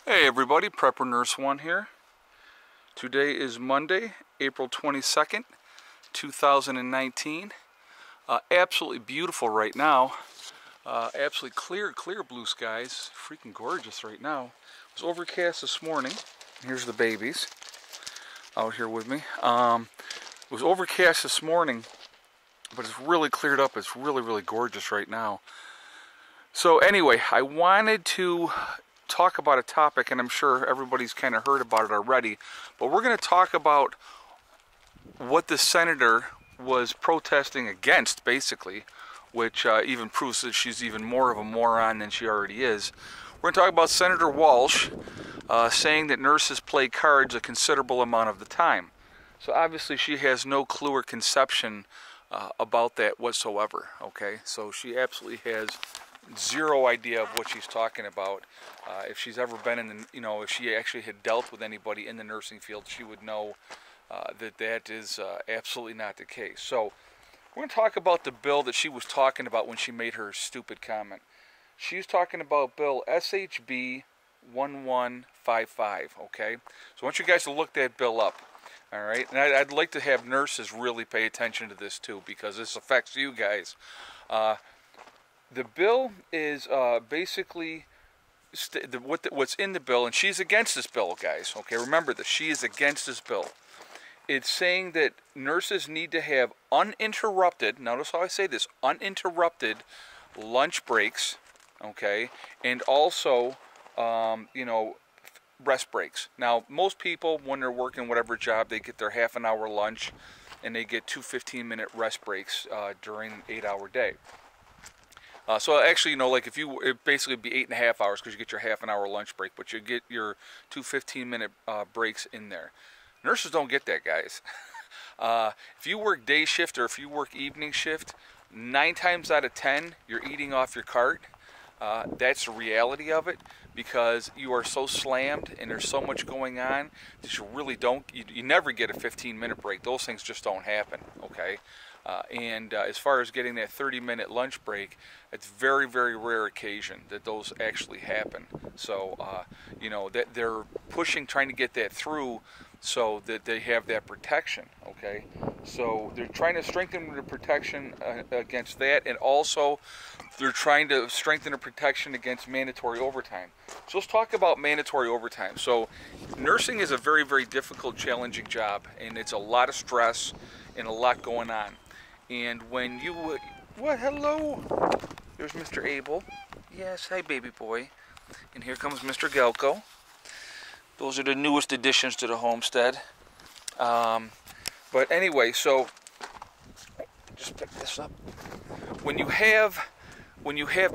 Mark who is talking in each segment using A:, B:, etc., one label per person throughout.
A: Hey everybody, Prepper Nurse 1 here. Today is Monday, April 22nd, 2019. Absolutely beautiful right now. Absolutely clear blue skies. Freaking gorgeous right now. It was overcast this morning. Here's the babies out here with me. It was overcast this morning, but it's really cleared up. It's really gorgeous right now. So anyway, I wanted to talk about a topic, and I'm sure everybody's kind of heard about it already, but we're going to talk about what the senator was protesting against, basically, which even proves that she's even more of a moron than she already is. We're going to talk about Senator Walsh saying that nurses play cards a considerable amount of the time. So obviously she has no clue or conception about that whatsoever, okay? So she absolutely has zero idea of what she's talking about. If she's ever been in the, if she actually had dealt with anybody in the nursing field, she would know that is absolutely not the case. So we're going to talk about the bill that she was talking about when she made her stupid comment. She was talking about Bill SHB 1155, okay? So I want you guys to look that bill up, all right? And I'd like to have nurses really pay attention to this too, because this affects you guys. The bill is basically what's in the bill, and she's against this bill, guys. Okay, remember this. She is against this bill. It's saying that nurses need to have uninterrupted, notice how I say this, uninterrupted lunch breaks, okay, and also, rest breaks. Now, most people, when they're working whatever job, they get their half an hour lunch, and they get two 15-minute rest breaks during an 8-hour day. So actually, like if you, it basically be 8.5 hours because you get your half an hour lunch break, but you get your two 15-minute breaks in there. Nurses don't get that, guys. If you work day shift or if you work evening shift, 9 times out of 10, you're eating off your cart. That's the reality of it, because you are so slammed and there's so much going on that you really don't, you never get a 15-minute break. Those things just don't happen, okay? As far as getting that 30-minute lunch break, it's very rare occasion that those actually happen. So, that they're pushing, trying to get that through so that they have that protection, okay? So they're trying to strengthen the protection against that, and also they're trying to strengthen the protection against mandatory overtime. So let's talk about mandatory overtime. So nursing is a very difficult, challenging job, and it's a lot of stress and a lot going on. And when you hello, there's Mr. Abel. Yes, hi baby boy. And here comes Mr. Gelko. Those are the newest additions to the homestead. But anyway, so just pick this up. When you have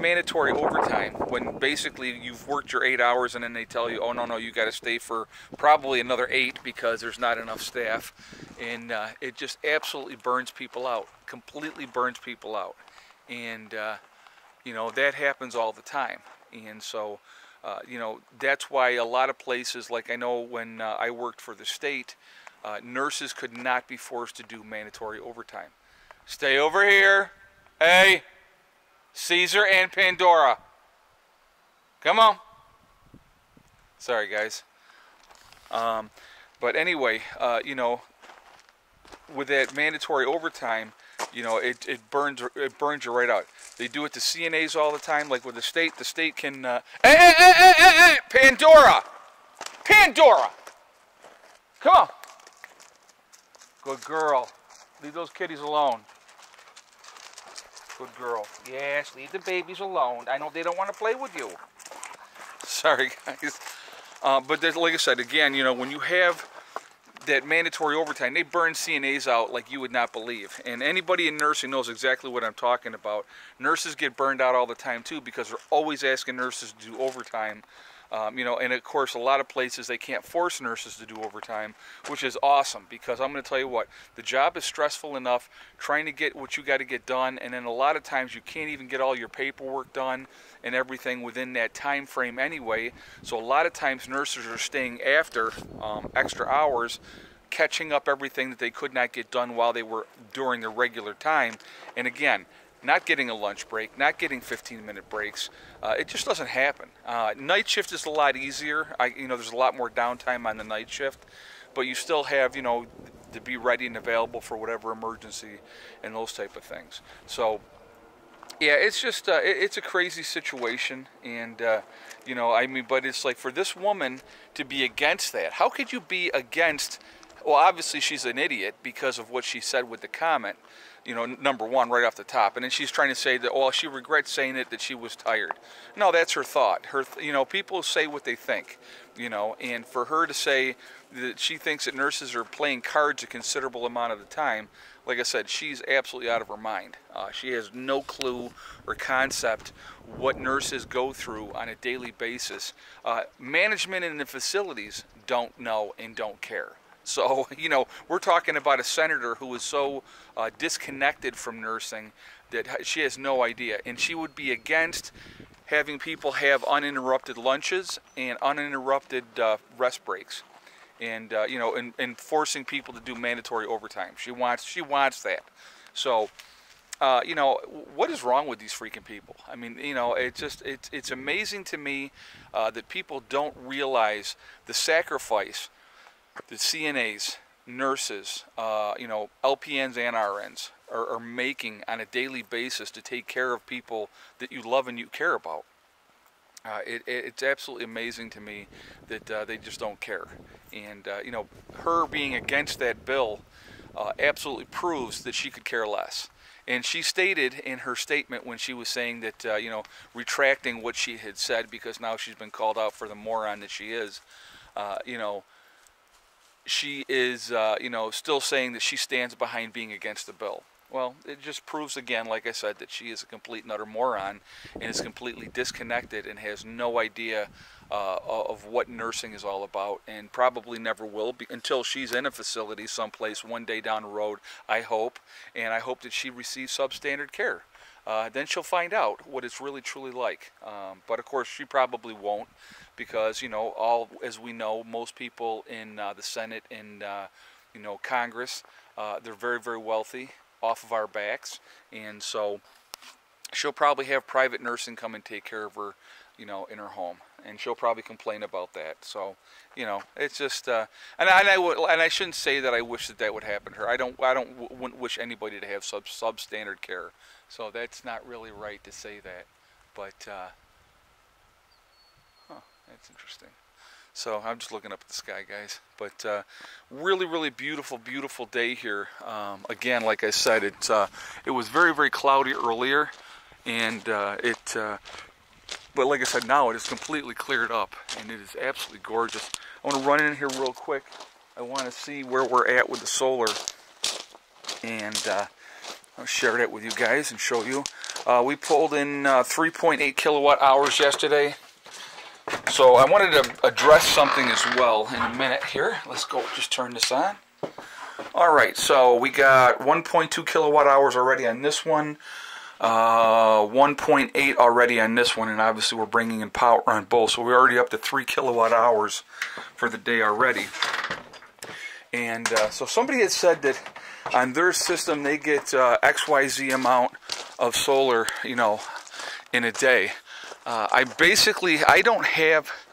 A: mandatory overtime, when basically you've worked your 8 hours and then they tell you, oh no, you got to stay for probably another 8 because there's not enough staff, and it just absolutely burns people out, completely burns people out, and that happens all the time. And so that's why a lot of places, like I know when I worked for the state, nurses could not be forced to do mandatory overtime. Stay over here. Hey, Caesar and Pandora. Come on. Sorry, guys. But anyway, with that mandatory overtime, it burns you right out. They do it to CNAs all the time. Like with the state can. Hey, Pandora, come on. Good girl. Leave those kitties alone. Good girl. Yes, leave the babies alone. I know they don't want to play with you. Sorry, guys. But like I said, again, when you have that mandatory overtime, they burn CNAs out like you would not believe. And anybody in nursing knows exactly what I'm talking about. Nurses get burned out all the time too, because they're always asking nurses to do overtime. And of course a lot of places they can't force nurses to do overtime, which is awesome, because I'm going to tell you what, the job is stressful enough trying to get what you got to get done, and then a lot of times you can't even get all your paperwork done and everything within that time frame anyway. So a lot of times nurses are staying after extra hours, catching up everything that they could not get done while they were during their regular time. And again, not getting a lunch break, not getting 15-minute breaks. It just doesn't happen. Night shift is a lot easier. There's a lot more downtime on the night shift, but you still have, to be ready and available for whatever emergency and those type of things. So, yeah, it's just, it's a crazy situation, and, but it's like, for this woman to be against that, how could you be against, well, obviously she's an idiot because of what she said with the comment, number one, right off the top, and then she's trying to say that, well, she regrets saying it, that she was tired. No, that's her thought. People say what they think, and for her to say that she thinks that nurses are playing cards a considerable amount of the time, like I said, she's absolutely out of her mind. She has no clue or concept what nurses go through on a daily basis. Management in the facilities don't know and don't care. So, we're talking about a senator who is so disconnected from nursing that she has no idea. And she would be against having people have uninterrupted lunches and uninterrupted rest breaks. And and forcing people to do mandatory overtime. She wants that. So, what is wrong with these freaking people? I mean, it's amazing to me that people don't realize the sacrifice that CNAs, nurses, LPNs and RNs are making on a daily basis to take care of people that you love and you care about. It's absolutely amazing to me that they just don't care. And, her being against that bill absolutely proves that she could care less. And she stated in her statement when she was saying that, retracting what she had said because now she's been called out for the moron that she is, she is, still saying that she stands behind being against the bill. Well, it just proves again, like I said, that she is a complete and utter moron and is completely disconnected and has no idea of what nursing is all about, and probably never will be until she's in a facility someplace one day down the road, I hope, and I hope that she receives substandard care. Then she'll find out what it's really truly like. But of course she probably won't, because as we know, most people in the Senate and Congress, they're very, very wealthy off of our backs, and so she'll probably have private nursing come and take care of her, in her home, and she'll probably complain about that. So, it's just, and I shouldn't say that I wish that would happen to her. Wouldn't wish anybody to have substandard care. So that's not really right to say that, but that's interesting. So I'm just looking up at the sky, guys. But really, really beautiful, beautiful day here. Again, like I said, it was very, very cloudy earlier, and but like I said, now it is completely cleared up, and it is absolutely gorgeous. I want to run in here real quick. I want to see where we're at with the solar, and I'll share that with you guys and show you. We pulled in 3.8 kilowatt hours yesterday. So I wanted to address something as well in a minute here. Let's go, just turn this on. Alright, so we got 1.2 kilowatt hours already on this one, 1.8 already on this one, and obviously we're bringing in power on both, so we're already up to 3 kilowatt hours for the day already. And so somebody had said that on their system they get XYZ amount of solar, in a day. I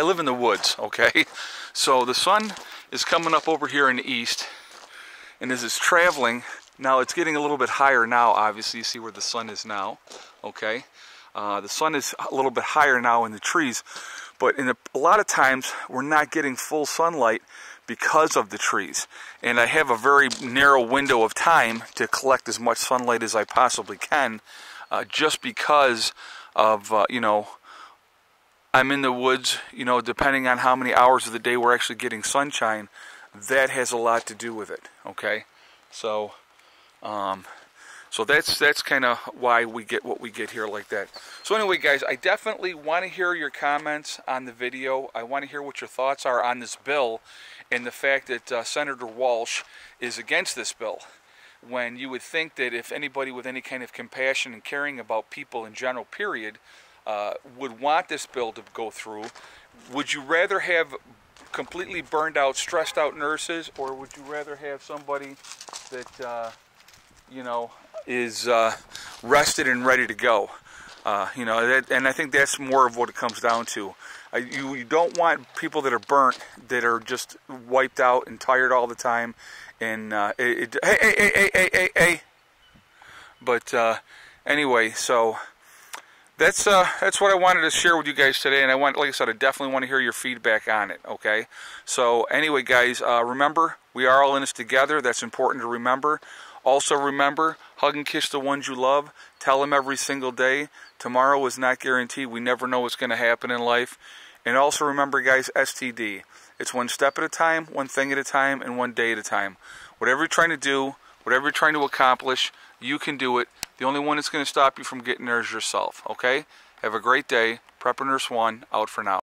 A: live in the woods, okay? So the sun is coming up over here in the east, and as it's traveling, now it's getting a little bit higher now, obviously. You see where the sun is now, okay? The sun is a little bit higher now in the trees, but a lot of times we're not getting full sunlight because of the trees. And I have a very narrow window of time to collect as much sunlight as I possibly can, just because of, I'm in the woods, depending on how many hours of the day we're actually getting sunshine, that has a lot to do with it, okay? So, so that's kind of why we get what we get here like that. So anyway, guys, I definitely want to hear your comments on the video. I want to hear what your thoughts are on this bill and the fact that Senator Walsh is against this bill, when you would think that if anybody with any kind of compassion and caring about people in general, period, would want this bill to go through. Would you rather have completely burned out, stressed out nurses, or would you rather have somebody that, is rested and ready to go. You know, and I think that's more of what it comes down to. You don't want people that are burnt, that are just wiped out and tired all the time. And hey. But anyway, so that's what I wanted to share with you guys today. And like I said, I definitely want to hear your feedback on it. Okay. So anyway, guys, remember, we are all in this together. That's important to remember. Also remember, hug and kiss the ones you love. Tell them every single day. Tomorrow is not guaranteed. We never know what's going to happen in life. And also remember, guys, STD. It's one step at a time, one thing at a time, and one day at a time. Whatever you're trying to do, whatever you're trying to accomplish, you can do it. The only one that's going to stop you from getting there is yourself, okay? Have a great day. Prepper Nurse 1, out for now.